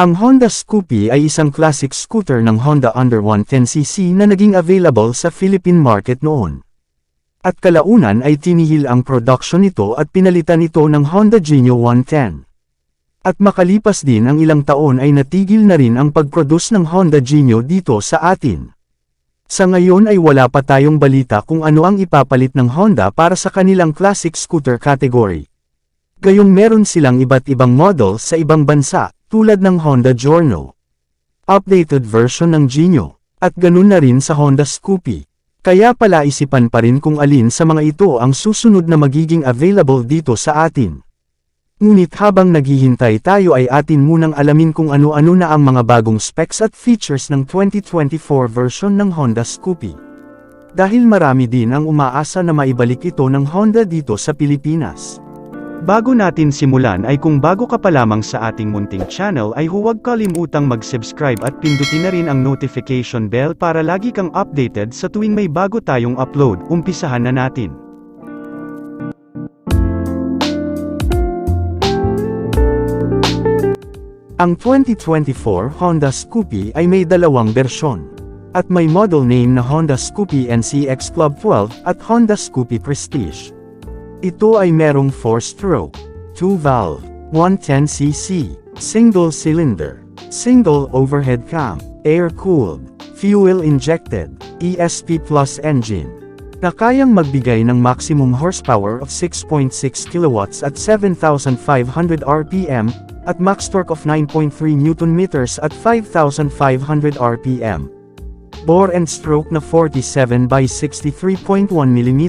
Ang Honda Scoopy ay isang classic scooter ng Honda under 110cc na naging available sa Philippine market noon. At kalaunan ay tinihil ang production nito at pinalitan ito ng Honda Genio 110. At makalipas din ang ilang taon ay natigil na rin ang pag-produce ng Honda Genio dito sa atin. Sa ngayon ay wala pa tayong balita kung ano ang ipapalit ng Honda para sa kanilang classic scooter category. Gayong meron silang iba't ibang model sa ibang bansa, tulad ng Honda Giorno, updated version ng Genio, at ganun na rin sa Honda Scoopy. Kaya pala isipan pa rin kung alin sa mga ito ang susunod na magiging available dito sa atin. Ngunit habang naghihintay tayo ay atin munang alamin kung ano-ano na ang mga bagong specs at features ng 2024 version ng Honda Scoopy. Dahil marami din ang umaasa na maibalik ito ng Honda dito sa Pilipinas. Bago natin simulan ay kung bago ka pa lamang sa ating munting channel ay huwag kalimutang mag-subscribe at pindutin na rin ang notification bell para lagi kang updated sa tuwing may bago tayong upload. Umpisahan na natin. Ang 2024 Honda Scoopy ay may dalawang bersyon. At may model name na Honda Scoopy NCX Club 12 at Honda Scoopy Prestige. Ito ay merong 4-stroke, 2-valve, 110cc, single-cylinder, single overhead cam, air-cooled, fuel-injected, ESP Plus engine, na kayang magbigay ng maximum horsepower of 6.6 kW at 7,500 RPM, at max torque of 9.3 Nm at 5,500 RPM. Bore and stroke na 47 by 63.1 mm.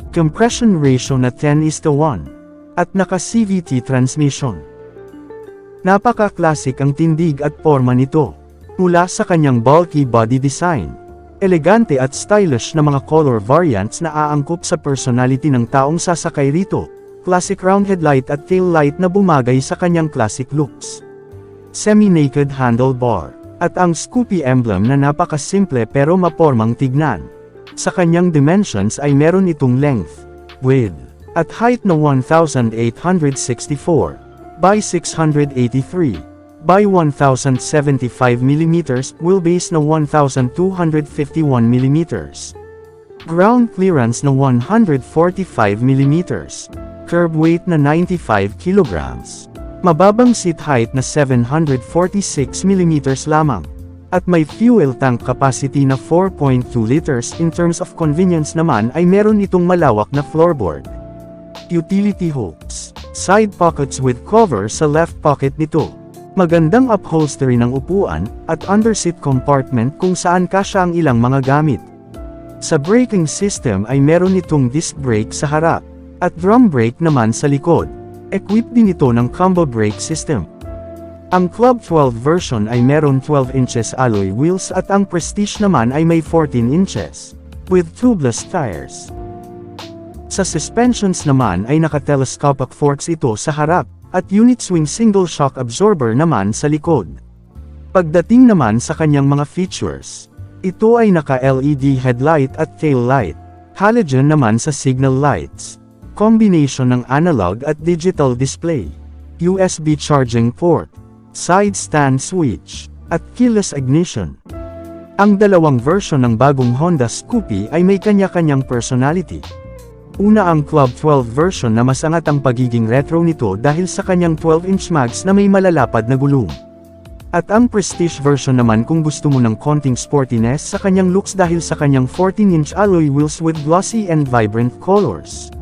Compression ratio na 10:1, at naka-CVT transmission. Napaka-classic ang tindig at porma nito, mula sa kanyang bulky body design, elegante at stylish na mga color variants na aangkop sa personality ng taong sasakay rito, classic round headlight at tail light na bumagay sa kanyang classic looks. Semi-naked handlebar, at ang Scoopy emblem na napaka-simple pero mapormang tignan. Sa kanyang dimensions ay meron itong length, width, at height na 1,864 by 683 by 1,075 mm, wheelbase na 1,251 mm, ground clearance na 145 mm, curb weight na 95 kg, mababang seat height na 746 mm lamang. At may fuel tank capacity na 4.2 liters. In terms of convenience naman ay meron itong malawak na floorboard, utility hooks, side pockets with cover sa left pocket nito, magandang upholstery ng upuan, at underseat compartment kung saan kasya ang ilang mga gamit. Sa braking system ay meron itong disc brake sa harap, at drum brake naman sa likod. Equipped din ito ng combo brake system. Ang Club 12 version ay meron 12 inches alloy wheels at ang Prestige naman ay may 14 inches, with tubeless tires. Sa suspensions naman ay naka-telescopic forks ito sa harap, at unit swing single shock absorber naman sa likod. Pagdating naman sa kanyang mga features, ito ay naka-LED headlight at tail light, halogen naman sa signal lights, combination ng analog at digital display, USB charging port, side stand switch, at keyless ignition. Ang dalawang version ng bagong Honda Scoopy ay may kanya-kanyang personality. Una ang Club 12 version na mas angat ang pagiging retro nito dahil sa kanyang 12-inch mags na may malalapad na gulong. At ang Prestige version naman kung gusto mo ng konting sportiness sa kanyang looks dahil sa kanyang 14-inch alloy wheels with glossy and vibrant colors.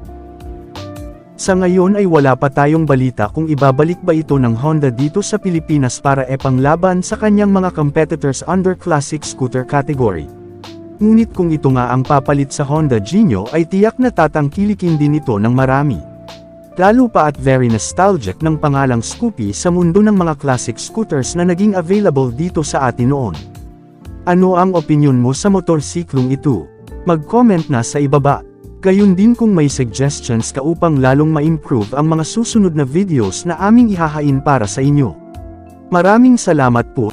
Sa ngayon ay wala pa tayong balita kung ibabalik ba ito ng Honda dito sa Pilipinas para epanglaban sa kanyang mga competitors under classic scooter category. Ngunit kung ito nga ang papalit sa Honda Genio ay tiyak na tatangkilikin din ito ng marami. Lalo pa at very nostalgic ng pangalang Scoopy sa mundo ng mga classic scooters na naging available dito sa atin noon. Ano ang opinyon mo sa motorsiklong ito? Mag-comment na sa ibaba. Gayun din kung may suggestions ka upang lalong ma-improve ang mga susunod na videos na aming ihahain para sa inyo. Maraming salamat po.